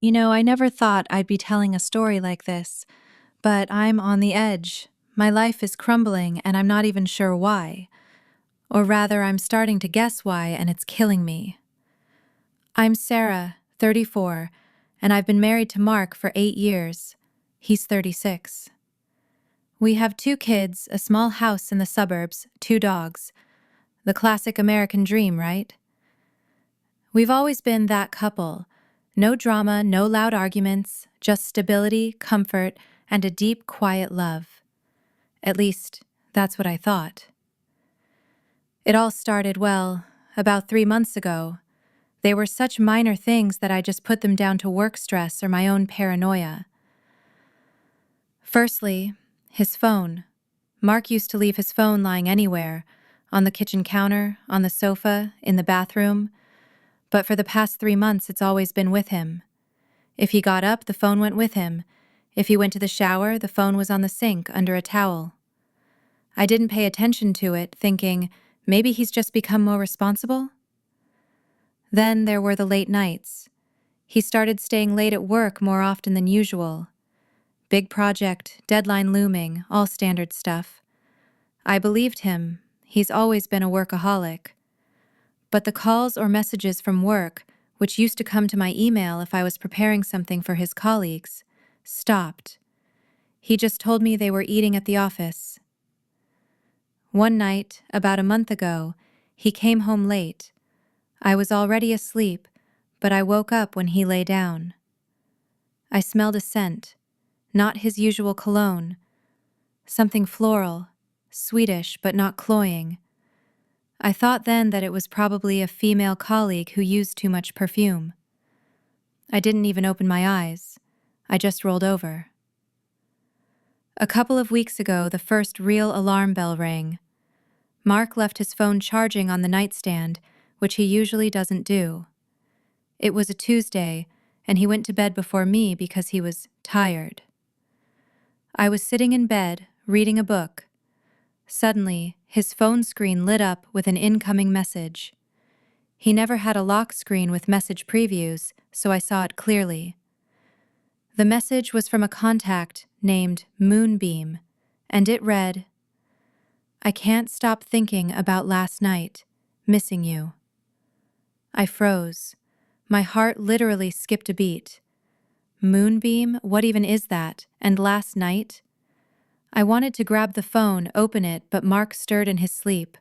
I never thought I'd be telling a story like this, but I'm on the edge. My life is crumbling, and I'm not even sure why. Or rather, I'm starting to guess why, and it's killing me. I'm Sarah, 34, and I've been married to Mark for 8 years. He's 36. We have 2 kids, a small house in the suburbs, 2 dogs. The classic American dream, right? We've always been that couple. No drama, no loud arguments, just stability, comfort, and a deep, quiet love. At least, that's what I thought. It all started, well, about 3 months ago. They were such minor things that I just put them down to work stress or my own paranoia. Firstly, his phone. Mark used to leave his phone lying anywhere, on the kitchen counter, on the sofa, in the bathroom. But for the past 3 months, it's always been with him. If he got up, the phone went with him. If he went to the shower, the phone was on the sink under a towel. I didn't pay attention to it, thinking, maybe he's just become more responsible? Then there were the late nights. He started staying late at work more often than usual. Big project, deadline looming, all standard stuff. I believed him. He's always been a workaholic. But the calls or messages from work, which used to come to my email if I was preparing something for his colleagues, stopped. He just told me they were eating at the office. One night, about a month ago, he came home late. I was already asleep, but I woke up when he lay down. I smelled a scent, not his usual cologne, something floral, sweetish but not cloying. I thought then that it was probably a female colleague who used too much perfume. I didn't even open my eyes. I just rolled over. A couple of weeks ago, the first real alarm bell rang. Mark left his phone charging on the nightstand, which he usually doesn't do. It was a Tuesday, and he went to bed before me because he was tired. I was sitting in bed, reading a book. Suddenly, his phone screen lit up with an incoming message. He never had a lock screen with message previews, so I saw it clearly. The message was from a contact named Moonbeam, and it read, "I can't stop thinking about last night, missing you." I froze. My heart literally skipped a beat. Moonbeam? What even is that? And last night? I wanted to grab the phone, open it, but Mark stirred in his sleep.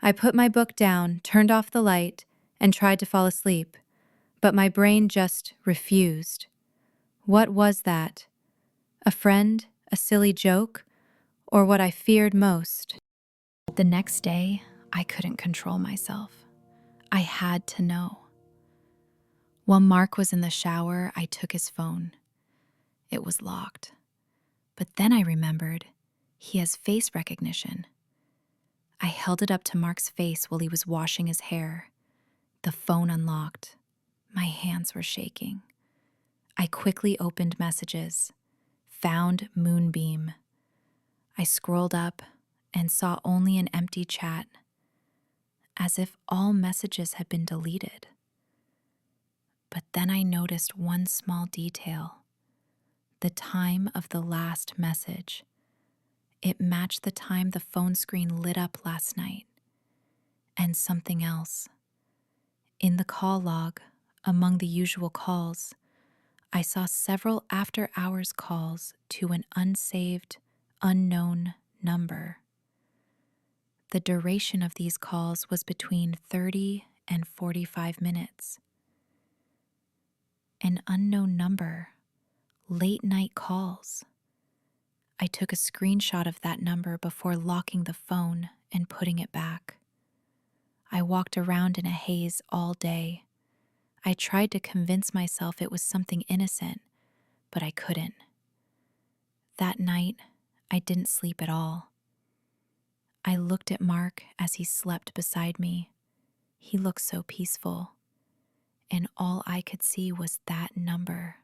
I put my book down, turned off the light, and tried to fall asleep. But my brain just refused. What was that? A friend? A silly joke? Or what I feared most? The next day, I couldn't control myself. I had to know. While Mark was in the shower, I took his phone. It was locked. But then I remembered he has face recognition. I held it up to Mark's face while he was washing his hair. The phone unlocked. My hands were shaking. I quickly opened messages. Found Moonbeam. I scrolled up and saw only an empty chat, as if all messages had been deleted. But then I noticed one small detail. The time of the last message. It matched the time the phone screen lit up last night. And something else. In the call log, among the usual calls, I saw several after-hours calls to an unsaved, unknown number. The duration of these calls was between 30 and 45 minutes. An unknown number. Late-night calls. I took a screenshot of that number before locking the phone and putting it back. I walked around in a haze all day. I tried to convince myself it was something innocent, but I couldn't. That night, I didn't sleep at all. I looked at Mark as he slept beside me. He looked so peaceful, and all I could see was that number.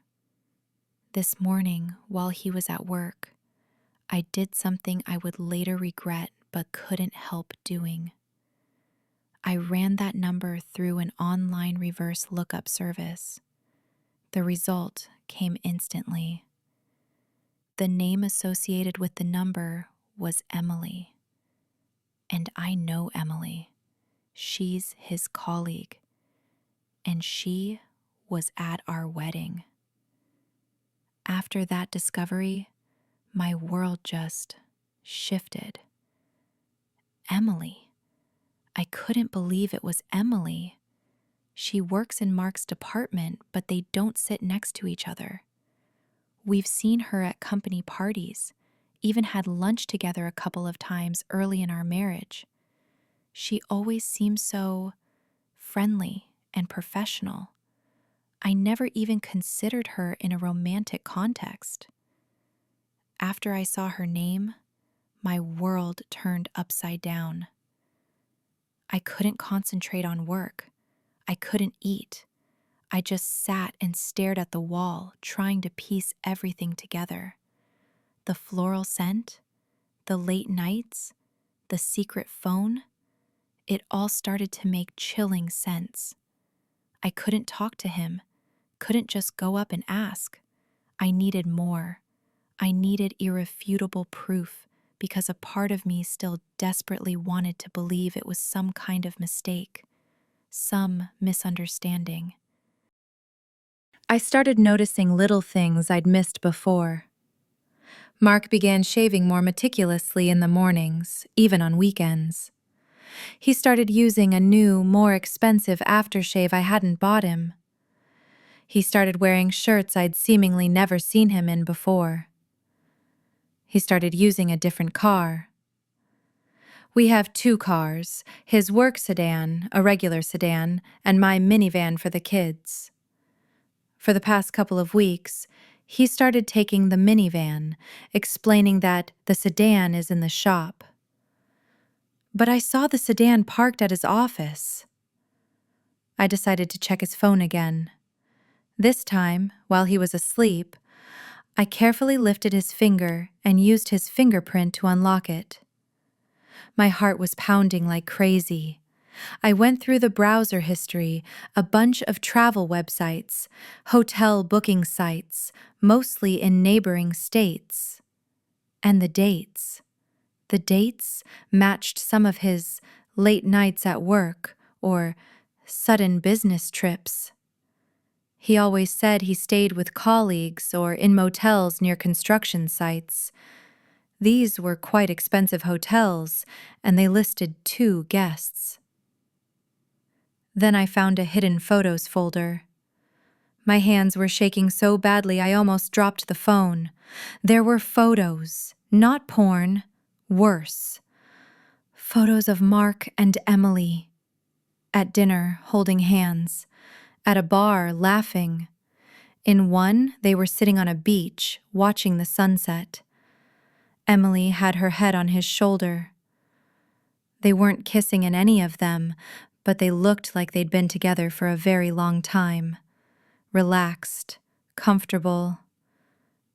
This morning, while he was at work, I did something I would later regret but couldn't help doing. I ran that number through an online reverse lookup service. The result came instantly. The name associated with the number was Emily. And I know Emily. She's his colleague. And she was at our wedding. After that discovery, my world just shifted. Emily. I couldn't believe it was Emily. She works in Mark's department, but they don't sit next to each other. We've seen her at company parties, even had lunch together a couple of times early in our marriage. She always seems so friendly and professional. I never even considered her in a romantic context. After I saw her name, my world turned upside down. I couldn't concentrate on work. I couldn't eat. I just sat and stared at the wall, trying to piece everything together. The floral scent, the late nights, the secret phone, it all started to make chilling sense. I couldn't talk to him, couldn't just go up and ask. I needed more. I needed irrefutable proof because a part of me still desperately wanted to believe it was some kind of mistake, some misunderstanding. I started noticing little things I'd missed before. Mark began shaving more meticulously in the mornings, even on weekends. He started using a new, more expensive aftershave I hadn't bought him. He started wearing shirts I'd seemingly never seen him in before. He started using a different car. We have 2 cars, his work sedan, a regular sedan, and my minivan for the kids. For the past couple of weeks, he started taking the minivan, explaining that the sedan is in the shop. But I saw the sedan parked at his office. I decided to check his phone again. This time, while he was asleep, I carefully lifted his finger and used his fingerprint to unlock it. My heart was pounding like crazy. I went through the browser history, a bunch of travel websites, hotel booking sites, mostly in neighboring states. And the dates. The dates matched some of his late nights at work or sudden business trips. He always said he stayed with colleagues or in motels near construction sites. These were quite expensive hotels, and they listed 2 guests. Then I found a hidden photos folder. My hands were shaking so badly I almost dropped the phone. There were photos, not porn, worse. Photos of Mark and Emily. At dinner, holding hands. At a bar, laughing. In one, they were sitting on a beach, watching the sunset. Emily had her head on his shoulder. They weren't kissing in any of them, but they looked like they'd been together for a very long time. Relaxed, comfortable,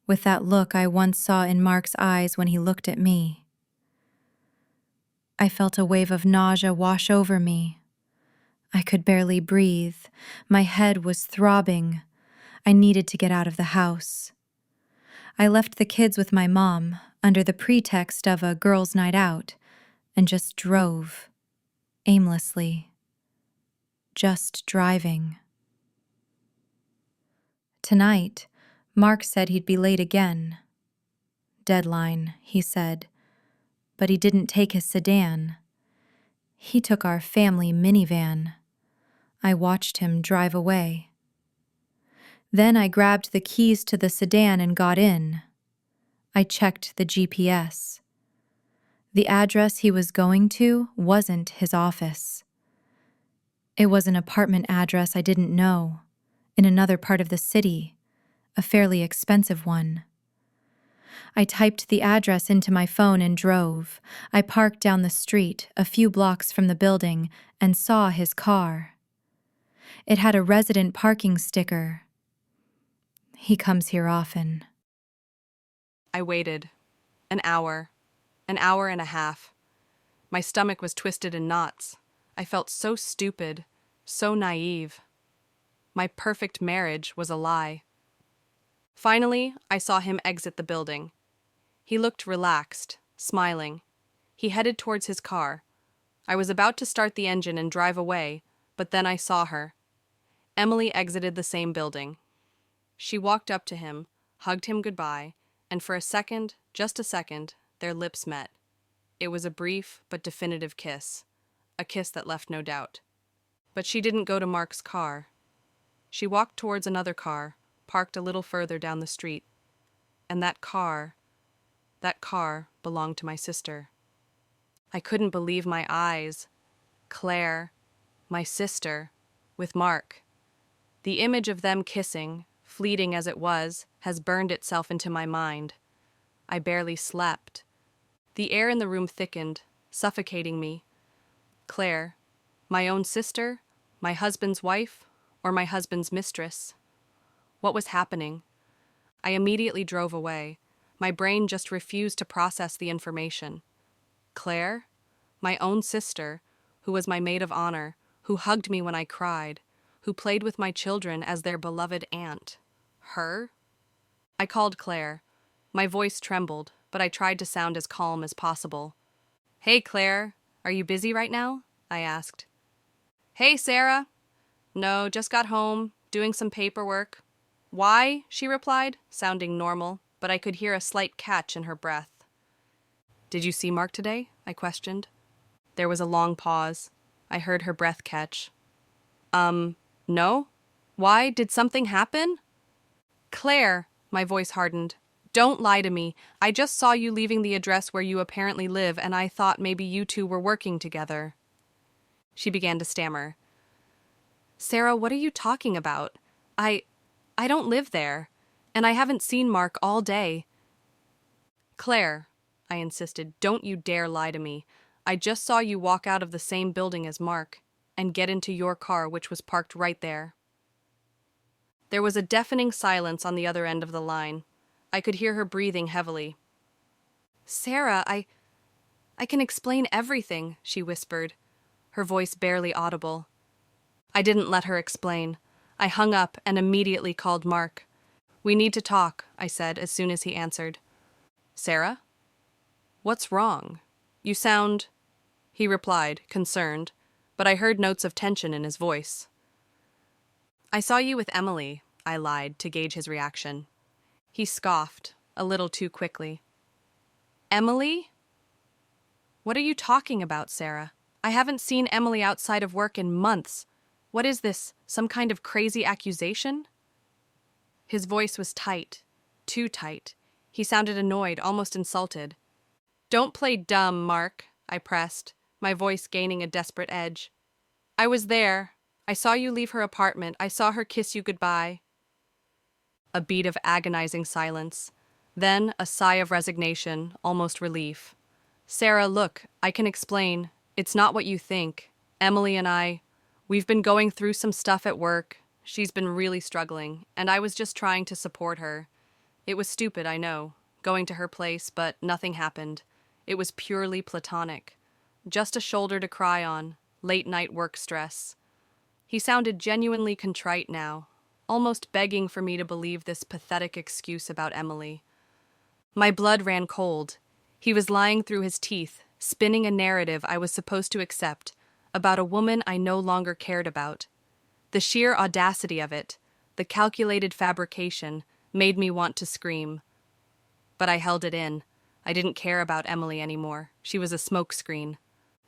with that look I once saw in Mark's eyes when he looked at me. I felt a wave of nausea wash over me. I could barely breathe. My head was throbbing. I needed to get out of the house. I left the kids with my mom, under the pretext of a girls' night out, and just drove, aimlessly. Just driving. Tonight, Mark said he'd be late again. Deadline, he said, but he didn't take his sedan. He took our family minivan. I watched him drive away. Then I grabbed the keys to the sedan and got in. I checked the GPS. The address he was going to wasn't his office. It was an apartment address I didn't know, in another part of the city, a fairly expensive one. I typed the address into my phone and drove. I parked down the street, a few blocks from the building, and saw his car. It had a resident parking sticker. He comes here often. I waited. An hour and a half. My stomach was twisted in knots. I felt so stupid, so naive. My perfect marriage was a lie. Finally, I saw him exit the building. He looked relaxed, smiling. He headed towards his car. I was about to start the engine and drive away, but then I saw her. Emily exited the same building. She walked up to him, hugged him goodbye, and for a second, just a second, their lips met. It was a brief but definitive kiss, a kiss that left no doubt. But she didn't go to Mark's car. She walked towards another car, parked a little further down the street. And that car belonged to my sister. I couldn't believe my eyes. Claire, my sister, with Mark. The image of them kissing, fleeting as it was, has burned itself into my mind. I barely slept. The air in the room thickened, suffocating me. Claire, my own sister, my husband's wife, or my husband's mistress? What was happening? I immediately drove away. My brain just refused to process the information. Claire, my own sister, who was my maid of honor, who hugged me when I cried, who played with my children as their beloved aunt. Her? I called Claire. My voice trembled, but I tried to sound as calm as possible. "Hey, Claire, are you busy right now?" I asked. "Hey, Sarah." "No, just got home, doing some paperwork." "Why?" she replied, sounding normal, but I could hear a slight catch in her breath. "Did you see Mark today?" I questioned. There was a long pause. I heard her breath catch. No? Why? Did something happen?" "Claire," my voice hardened, "don't lie to me. I just saw you leaving the address where you apparently live, and I thought maybe you two were working together." She began to stammer. "Sarah, what are you talking about? I don't live there, and I haven't seen Mark all day." "Claire," I insisted, "don't you dare lie to me. I just saw you walk out of the same building as Mark and get into your car, which was parked right there." There was a deafening silence on the other end of the line. I could hear her breathing heavily. "Sarah, I can explain everything," she whispered, her voice barely audible. I didn't let her explain. I hung up and immediately called Mark. "We need to talk," I said as soon as he answered. "Sarah? What's wrong? You sound—" He replied, concerned, but I heard notes of tension in his voice. "I saw you with Emily," I lied to gauge his reaction. He scoffed, a little too quickly. "Emily? What are you talking about, Sarah? I haven't seen Emily outside of work in months. What is this, some kind of crazy accusation?" His voice was tight, too tight. He sounded annoyed, almost insulted. "Don't play dumb, Mark," I pressed, my voice gaining a desperate edge. "I was there. I saw you leave her apartment. I saw her kiss you goodbye." A beat of agonizing silence. Then a sigh of resignation, almost relief. "Sarah, look, I can explain. It's not what you think. Emily and we've been going through some stuff at work. She's been really struggling, and I was just trying to support her. It was stupid, I know, going to her place, but nothing happened. It was purely platonic. Just a shoulder to cry on, late-night work stress." He sounded genuinely contrite now, almost begging for me to believe this pathetic excuse about Emily. My blood ran cold. He was lying through his teeth, spinning a narrative I was supposed to accept about a woman I no longer cared about. The sheer audacity of it, the calculated fabrication, made me want to scream. But I held it in. I didn't care about Emily anymore. She was a smokescreen.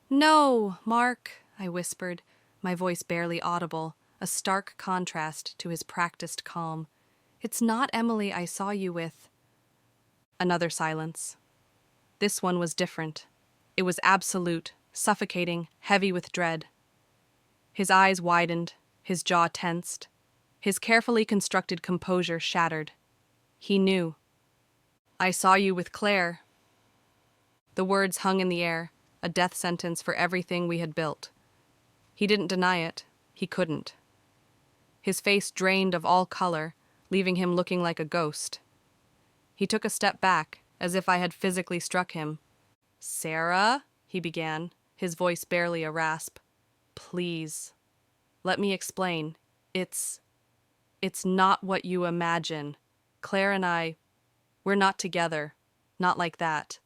"No, Mark," I whispered, my voice barely audible, a stark contrast to his practiced calm. "It's not Emily I saw you with." Another silence. This one was different. It was absolute, suffocating, heavy with dread. His eyes widened, his jaw tensed. His carefully constructed composure shattered. He knew. "I saw you with Claire." The words hung in the air, a death sentence for everything we had built. He didn't deny it. He couldn't. His face drained of all color, leaving him looking like a ghost. He took a step back, as if I had physically struck him. "Sarah?" he began, his voice barely a rasp. "Please. Let me explain. It's..." It's not what you imagine. Claire and we're not together. Not like that.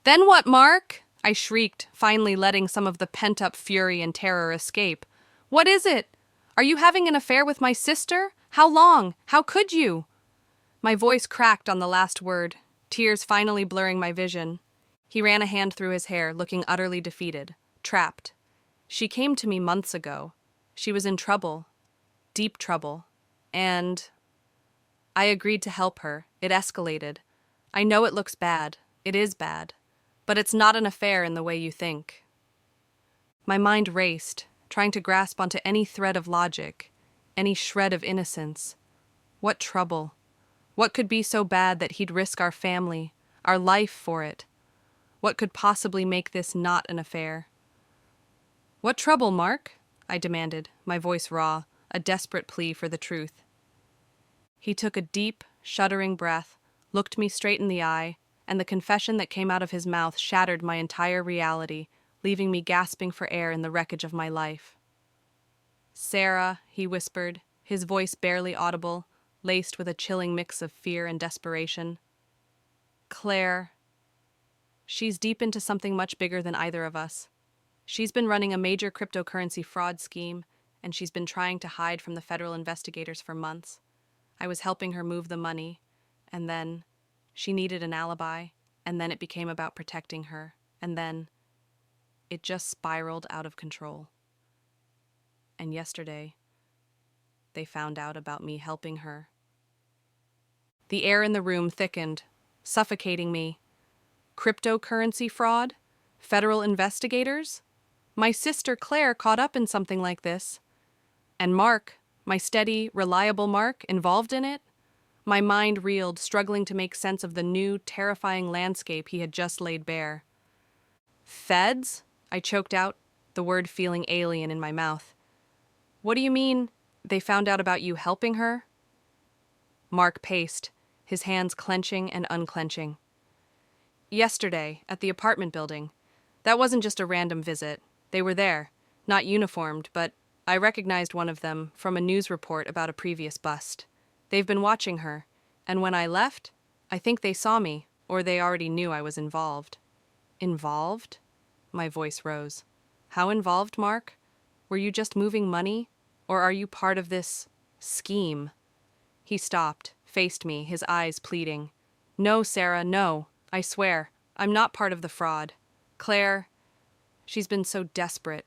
Then what, Mark? I shrieked, finally letting some of the pent-up fury and terror escape. What is it? Are you having an affair with my sister? How long? How could you? My voice cracked on the last word, tears finally blurring my vision. He ran a hand through his hair, looking utterly defeated, trapped. She came to me months ago. She was in trouble, deep trouble, and I agreed to help her. It escalated. I know it looks bad. It is bad. But it's not an affair in the way you think. My mind raced, trying to grasp onto any thread of logic, any shred of innocence. What trouble? What could be so bad that he'd risk our family, our life for it? What could possibly make this not an affair? What trouble, Mark? I demanded, my voice raw, a desperate plea for the truth. He took a deep, shuddering breath, looked me straight in the eye, and the confession that came out of his mouth shattered my entire reality, leaving me gasping for air in the wreckage of my life. Sarah, he whispered, his voice barely audible, laced with a chilling mix of fear and desperation. Claire. She's deep into something much bigger than either of us. She's been running a major cryptocurrency fraud scheme, and she's been trying to hide from the federal investigators for months. I was helping her move the money, and then she needed an alibi, and then it became about protecting her, and then it just spiraled out of control. And yesterday, they found out about me helping her. The air in the room thickened, suffocating me. Cryptocurrency fraud? Federal investigators? My sister Claire caught up in something like this. And Mark, my steady, reliable Mark, involved in it? My mind reeled, struggling to make sense of the new, terrifying landscape he had just laid bare. Feds? I choked out, the word feeling alien in my mouth. What do you mean, they found out about you helping her? Mark paced, his hands clenching and unclenching. Yesterday, at the apartment building. That wasn't just a random visit. They were there, not uniformed, but I recognized one of them from a news report about a previous bust. They've been watching her, and when I left, I think they saw me, or they already knew I was involved. Involved? My voice rose. How involved, Mark? Were you just moving money, or are you part of this scheme? He stopped, faced me, his eyes pleading. No, Sarah, no. I swear, I'm not part of the fraud. Claire, she's been so desperate.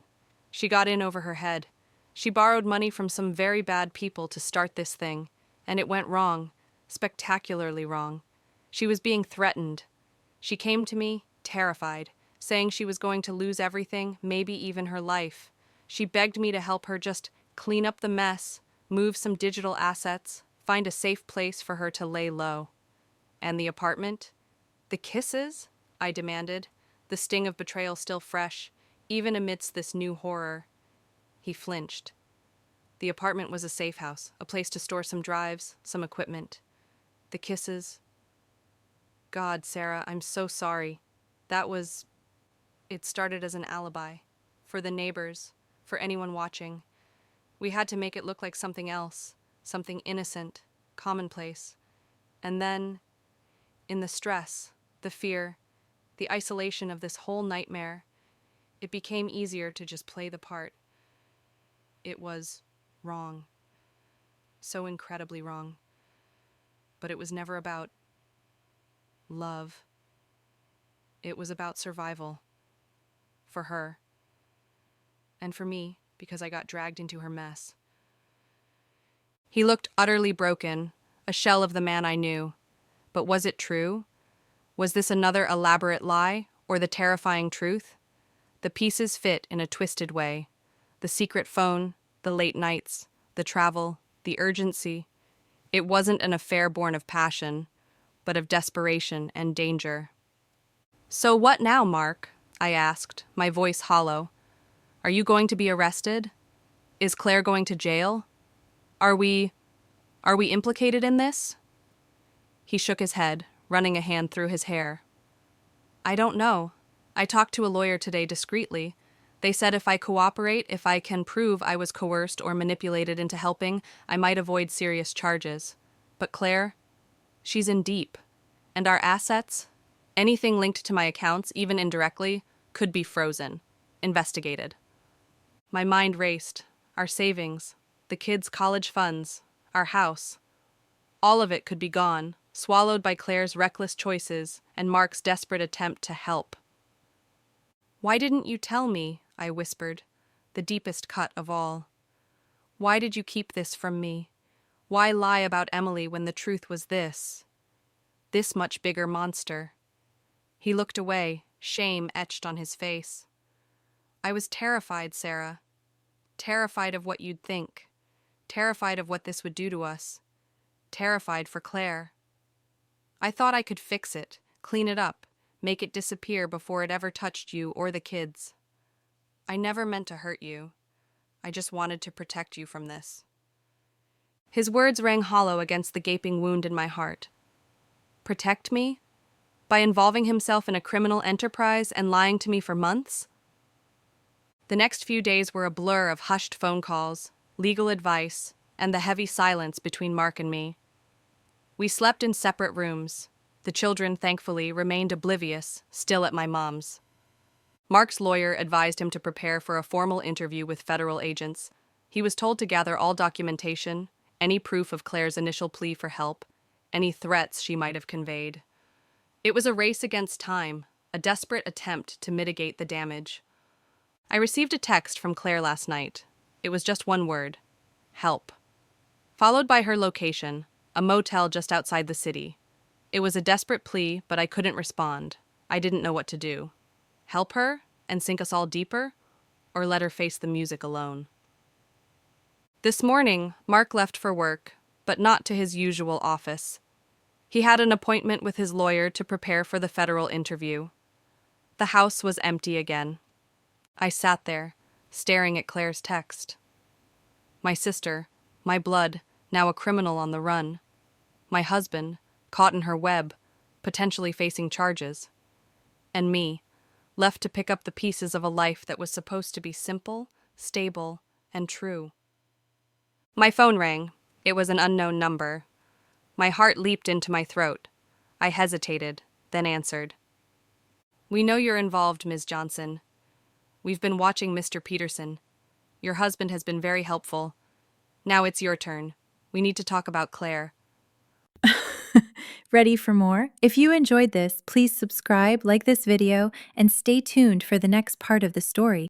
She got in over her head. She borrowed money from some very bad people to start this thing, and it went wrong, spectacularly wrong. She was being threatened. She came to me, terrified, saying she was going to lose everything, maybe even her life. She begged me to help her just clean up the mess, move some digital assets, find a safe place for her to lay low. And the apartment? The kisses? I demanded, the sting of betrayal still fresh, even amidst this new horror. He flinched. The apartment was a safe house, a place to store some drives, some equipment. The kisses. God, Sarah, I'm so sorry. It started as an alibi. For the neighbors, for anyone watching. We had to make it look like something else, something innocent, commonplace. And then, in the stress, the fear, the isolation of this whole nightmare, it became easier to just play the part. It was wrong. So incredibly wrong. But it was never about love. It was about survival. For her. And for me, because I got dragged into her mess. He looked utterly broken, a shell of the man I knew. But was it true? Was this another elaborate lie, or the terrifying truth? The pieces fit in a twisted way. The secret phone, the late nights, the travel, the urgency. It wasn't an affair born of passion, but of desperation and danger. So what now, Mark? I asked, my voice hollow. Are you going to be arrested? Is Claire going to jail? Are we implicated in this? He shook his head, running a hand through his hair. I don't know. I talked to a lawyer today discreetly. They said if I cooperate, if I can prove I was coerced or manipulated into helping, I might avoid serious charges. But Claire, she's in deep. And our assets, anything linked to my accounts, even indirectly, could be frozen, investigated. My mind raced. Our savings, the kids' college funds, our house. All of it could be gone, swallowed by Claire's reckless choices and Mark's desperate attempt to help. "Why didn't you tell me?" I whispered, the deepest cut of all. "Why did you keep this from me? Why lie about Emily when the truth was this much bigger monster?" He looked away, shame etched on his face. "I was terrified, Sarah. Terrified of what you'd think. Terrified of what this would do to us. Terrified for Claire. I thought I could fix it, clean it up, make it disappear before it ever touched you or the kids. I never meant to hurt you. I just wanted to protect you from this." His words rang hollow against the gaping wound in my heart. Protect me? By involving himself in a criminal enterprise and lying to me for months? The next few days were a blur of hushed phone calls, legal advice, and the heavy silence between Mark and me. We slept in separate rooms. The children, thankfully, remained oblivious, still at my mom's. Mark's lawyer advised him to prepare for a formal interview with federal agents. He was told to gather all documentation, any proof of Claire's initial plea for help, any threats she might have conveyed. It was a race against time, a desperate attempt to mitigate the damage. I received a text from Claire last night. It was just one word: help. Followed by her location, a motel just outside the city. It was a desperate plea, but I couldn't respond. I didn't know what to do. Help her and sink us all deeper, or let her face the music alone? This morning, Mark left for work, but not to his usual office. He had an appointment with his lawyer to prepare for the federal interview. The house was empty again. I sat there, staring at Claire's text. My sister, my blood, now a criminal on the run. My husband, caught in her web, potentially facing charges. And me, left to pick up the pieces of a life that was supposed to be simple, stable, and true. My phone rang. It was an unknown number. My heart leaped into my throat. I hesitated, then answered. "We know you're involved, Ms. Johnson. We've been watching Mr. Peterson. Your husband has been very helpful. Now it's your turn. We need to talk about Claire." Ready for more? If you enjoyed this, please subscribe, like this video, and stay tuned for the next part of the story.